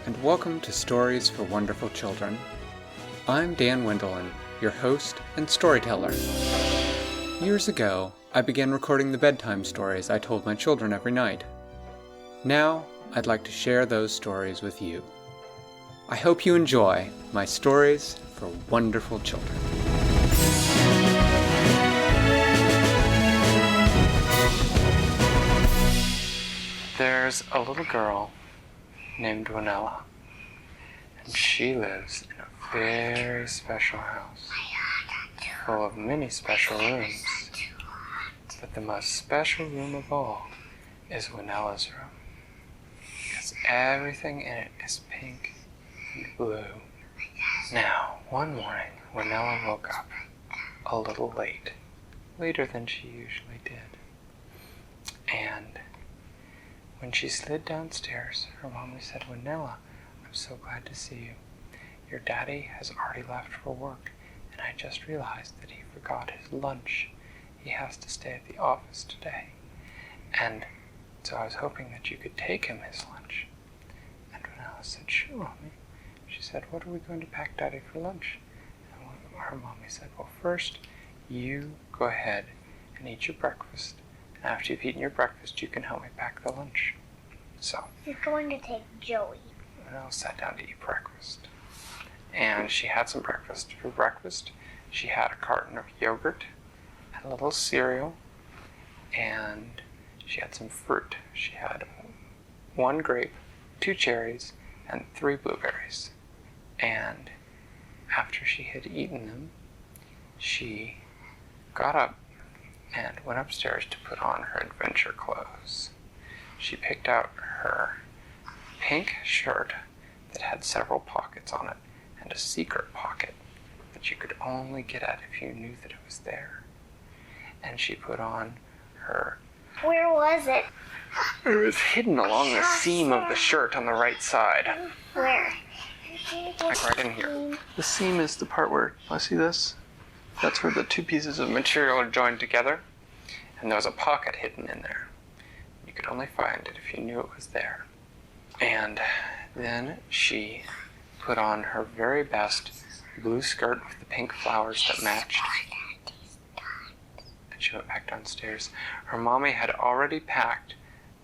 and welcome to Stories for Wonderful Children. I'm Dan Wendelin, your host and storyteller. Years ago, I began recording the bedtime stories I told my children every night. Now, I'd like to share those stories with you. I hope you enjoy my Stories for Wonderful Children. There's a little girl named Winella, and she lives in a very special house, full of many special rooms. But the most special room of all is Winella's room, because everything in it is pink and blue. Now, one morning, Winella woke up a little late, later than she usually did, and when she slid downstairs, her mommy said, "Winella, I'm so glad to see you. Your daddy has already left for work, and I just realized that he forgot his lunch. He has to stay at the office today. And so I was hoping that you could take him his lunch." And Winella said, "Sure, Mommy." She said, "What are we going to pack Daddy for lunch?" And her mommy said, "Well, first, you go ahead and eat your breakfast. And after you've eaten your breakfast, you can help me pack the lunch." So You're going to take Joey. Winella sat down to eat breakfast. And she had some breakfast. For breakfast, she had a carton of yogurt and a little cereal, and she had some fruit. She had 1 grape, 2 cherries, and 3 blueberries. And after she had eaten them, she got up and went upstairs to put on her adventure clothes. She picked out her pink shirt that had several pockets on it and a secret pocket that you could only get at if you knew that it was there. And she put on her... Where was it? It was hidden along the seam of the shirt on the right side. Where? Like right in here. The seam is the part where, I see this? That's where the 2 pieces of material are joined together. And there was a pocket hidden in there. You could only find it if you knew it was there. And then she put on her very best blue skirt with the pink flowers that matched. And she went back downstairs. Her mommy had already packed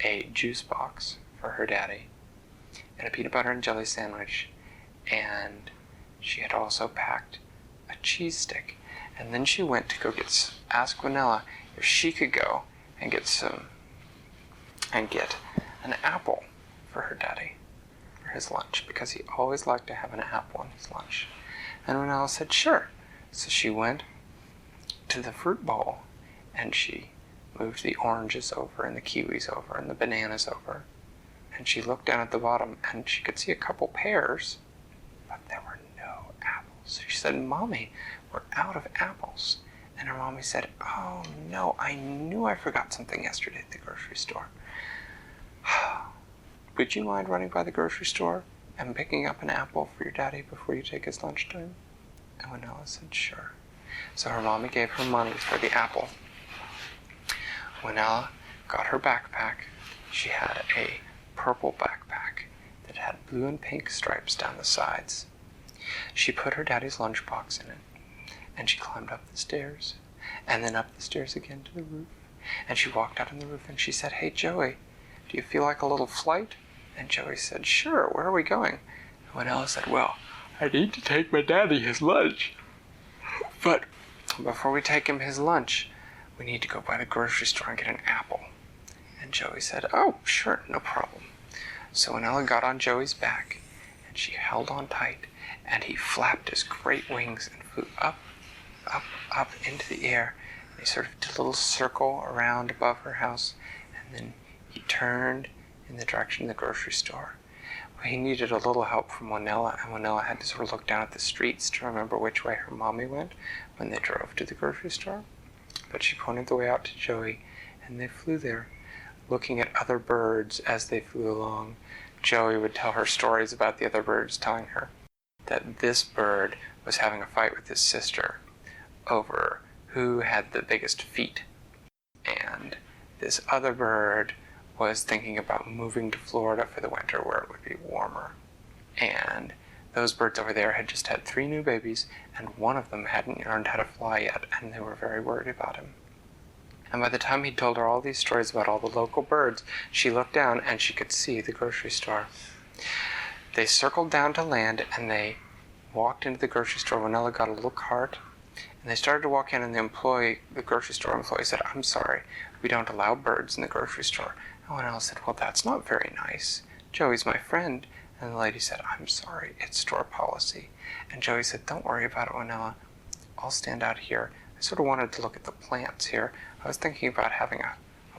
a juice box for her daddy and a peanut butter and jelly sandwich. And she had also packed a cheese stick. And then she went to go ask Winella if she could go and get an apple for her daddy for his lunch, because he always liked to have an apple in his lunch. And Winella said, "Sure." So she went to the fruit bowl and she moved the oranges over and the kiwis over and the bananas over. And she looked down at the bottom and she could see a couple pears, but there were no apples. So she said, "Mommy, we're out of apples." And her mommy said, "Oh no, I knew I forgot something yesterday at the grocery store. Would you mind running by the grocery store and picking up an apple for your daddy before you take his lunchtime?" And Winella said, "Sure." So her mommy gave her money for the apple. Winella got her backpack. She had a purple backpack that had blue and pink stripes down the sides. She put her daddy's lunchbox in it, and she climbed up the stairs, and then up the stairs again to the roof. And she walked out on the roof and she said, "Hey, Joey, do you feel like a little flight?" And Joey said, "Sure, where are we going?" And Winella said, "Well, I need to take my daddy his lunch. But before we take him his lunch, we need to go by the grocery store and get an apple." And Joey said, "Oh, sure, no problem." So Winella got on Joey's back, and she held on tight, and he flapped his great wings and flew up, up, up into the air. And he sort of did a little circle around above her house, and then he turned in the direction of the grocery store. Well, he needed a little help from Winella, and Winella had to sort of look down at the streets to remember which way her mommy went when they drove to the grocery store. But she pointed the way out to Joey, and they flew there, looking at other birds as they flew along. Joey would tell her stories about the other birds, telling her that this bird was having a fight with his sister over who had the biggest feet. And this other bird was thinking about moving to Florida for the winter where it would be warmer. And those birds over there had just had 3 new babies, and one of them hadn't learned how to fly yet, and they were very worried about him. And by the time he'd told her all these stories about all the local birds, she looked down and she could see the grocery store. They circled down to land, and they walked into the grocery store. Winella got a little cart, and they started to walk in, and the grocery store employee said, "I'm sorry, we don't allow birds in the grocery store." And Winella said, "Well, that's not very nice. Joey's my friend." And the lady said, "I'm sorry, it's store policy." And Joey said, "Don't worry about it, Winella. I'll stand out here. I sort of wanted to look at the plants here. I was thinking about having a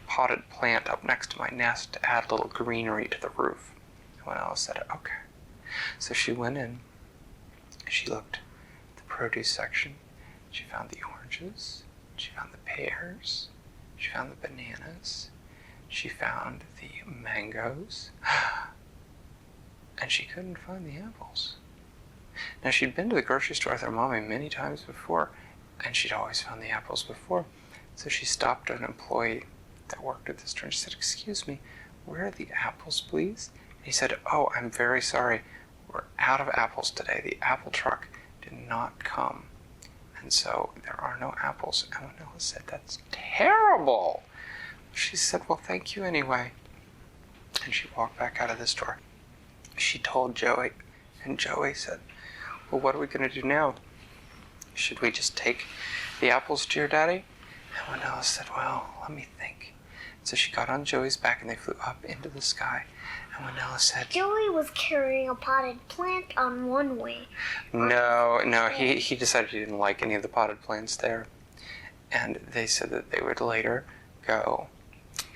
potted plant up next to my nest to add a little greenery to the roof." And Winella said, "Okay." So she went in. She looked at the produce section. She found the oranges. She found the pears. She found the bananas. She found the mangoes. And she couldn't find the apples. Now, she'd been to the grocery store with her mommy many times before, and she'd always found the apples before. So she stopped an employee that worked at the store and she said, "Excuse me, where are the apples, please?" And he said, "Oh, I'm very sorry. We're out of apples today. The apple truck did not come. And so there are no apples." And Winella said, "That's terrible." She said, "Well, thank you anyway." And she walked back out of the store. She told Joey, and Joey said, "Well, what are we going to do now? Should we just take the apples to your daddy?" And Winella said, "Well, let me think." So she got on Joey's back and they flew up into the sky. And Winella said, Joey was carrying a potted plant on one wing. No, he decided he didn't like any of the potted plants there. And they said that they would later go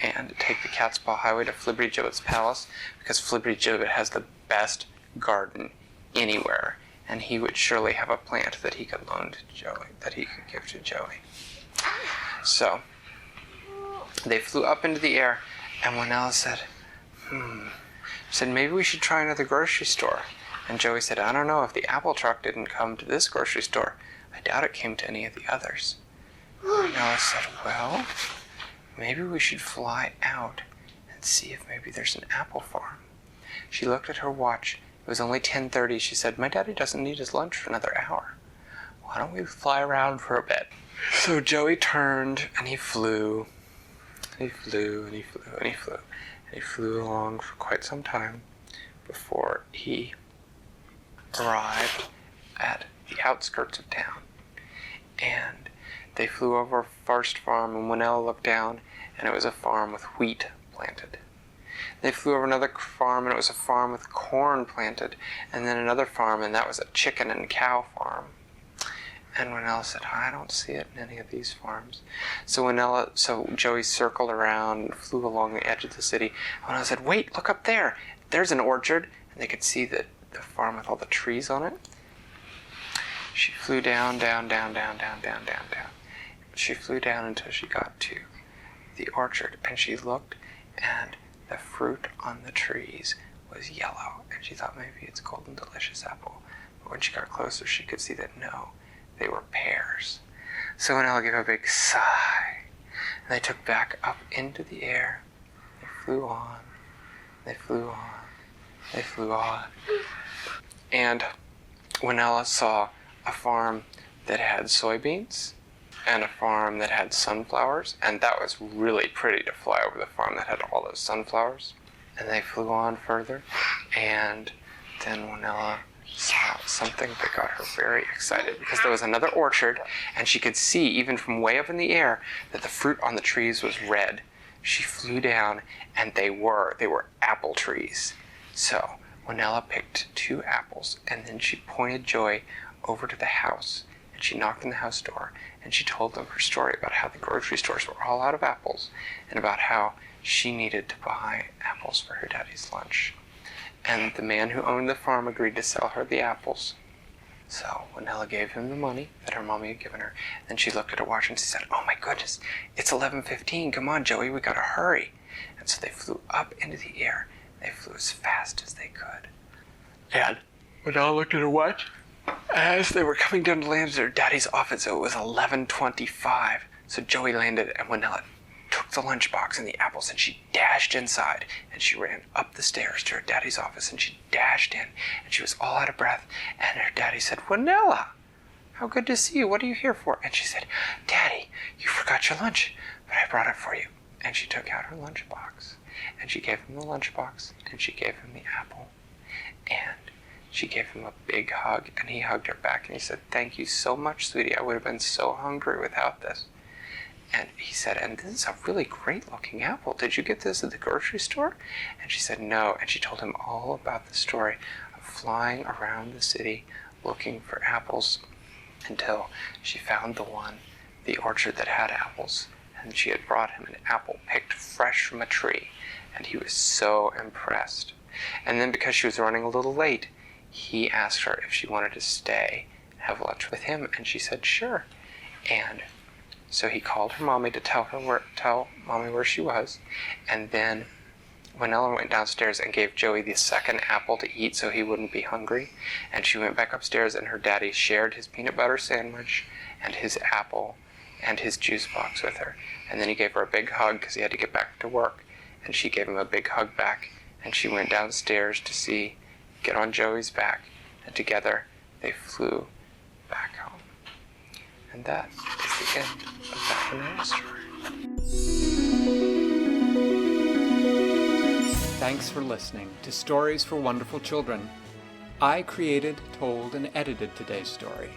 and take the Cat's Paw Highway to Flibbertigibbet's palace, because Flibbertigibbet has the best garden anywhere, and he would surely have a plant that he could loan to Joey, that he could give to Joey. So they flew up into the air, and Winella said, maybe we should try another grocery store. And Joey said, "I don't know, if the apple truck didn't come to this grocery store, I doubt it came to any of the others." Winella said, "Well, maybe we should fly out and see if maybe there's an apple farm." She looked at her watch. It was only 10:30. She said, "My daddy doesn't need his lunch for another hour. Why don't we fly around for a bit?" So Joey turned and he flew. And he flew and he flew and he flew. And he flew along for quite some time before he arrived at the outskirts of town. And they flew over a first farm, and Winella looked down, and it was a farm with wheat planted. They flew over another farm, and it was a farm with corn planted, and then another farm, and that was a chicken and cow farm. And Winella said, "I don't see it in any of these farms." So Joey circled around and flew along the edge of the city. And Winella said, "Wait, look up there. There's an orchard." And they could see the farm with all the trees on it. She flew down. She flew down until she got to the orchard, and she looked, and the fruit on the trees was yellow, and she thought maybe it's golden delicious apple. But when she got closer, she could see that no, they were pears. So Winella gave a big sigh, and they took back up into the air. They flew on, they flew on, they flew on. And Winella saw a farm that had soybeans and a farm that had sunflowers, and that was really pretty to fly over the farm that had all those sunflowers. And they flew on further, and then Winella saw something that got her very excited, because there was another orchard, and she could see, even from way up in the air, that the fruit on the trees was red. She flew down, and they were apple trees. So Winella picked 2 apples, and then she pointed Joey over to the house, and she knocked on the house door, and she told them her story about how the grocery stores were all out of apples, and about how she needed to buy apples for her daddy's lunch. And the man who owned the farm agreed to sell her the apples. So Winella gave him the money that her mommy had given her. Then she looked at her watch and she said, "Oh my goodness, it's 11:15. Come on, Joey, we gotta hurry." And so they flew up into the air. They flew as fast as they could. And Winella looked at her watch. As they were coming down to land at her daddy's office, it was 11:25. So Joey landed, and Winella took the lunchbox and the apples, and she dashed inside, and she ran up the stairs to her daddy's office, and she dashed in, and she was all out of breath, and her daddy said, "Winella, how good to see you. What are you here for?" And she said, "Daddy, you forgot your lunch, but I brought it for you." And she took out her lunchbox, and she gave him the lunchbox, and she gave him the apple, and she gave him a big hug, and he hugged her back, and he said, "Thank you so much, sweetie. I would have been so hungry without this." And he said, "And this is a really great looking apple. Did you get this at the grocery store?" And she said, "No." And she told him all about the story of flying around the city looking for apples until she found the orchard that had apples. And she had brought him an apple picked fresh from a tree. And he was so impressed. And then because she was running a little late, he asked her if she wanted to stay and have lunch with him. And she said, "Sure." And so he called her mommy to tell mommy where she was. And then Winella went downstairs and gave Joey the second apple to eat so he wouldn't be hungry. And she went back upstairs, and her daddy shared his peanut butter sandwich and his apple and his juice box with her. And then he gave her a big hug because he had to get back to work. And she gave him a big hug back. And she went downstairs to get on Joey's back. And together they flew back home. And that is the end of that Winella story. Thanks for listening to Stories for Wonderful Children. I created, told, and edited today's story.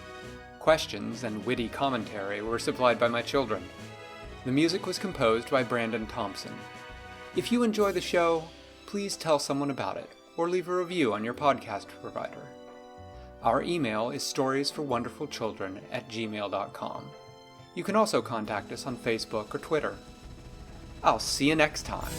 Questions and witty commentary were supplied by my children. The music was composed by Brandon Thompson. If you enjoy the show, please tell someone about it, or leave a review on your podcast provider. Our email is storiesforwonderfulchildren@gmail.com. You can also contact us on Facebook or Twitter. I'll see you next time.